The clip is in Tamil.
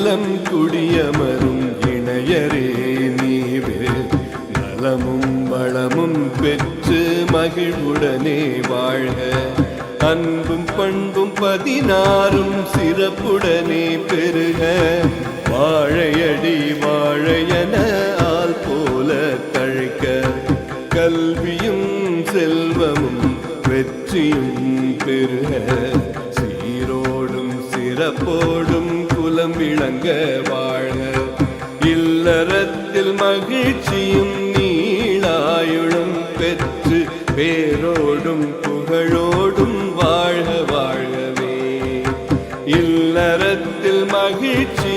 இல்லம் குடியமரும் இணையரே நீவே நலமும் வளமும் பெற்று மகிழ்வுடனே வாழ்க. அன்பும் பண்பும் 16 சிறப்புடனே பெருக. வாழையடி வாழையன ஆள் போல தழைக்க. கல்வியும் செல்வமும் வெற்றியும் பெருக. சீரோடும் சிறப்போடும் குலம் விளங்க வாழ்க. இல்லறத்தில் மகிழ்ச்சியும் நீளாயுளும் பெற்று பேரோடும் புகழோடும் வாழ்க வாழ்கவே. இல்லறத்தில் மகிழ்ச்சி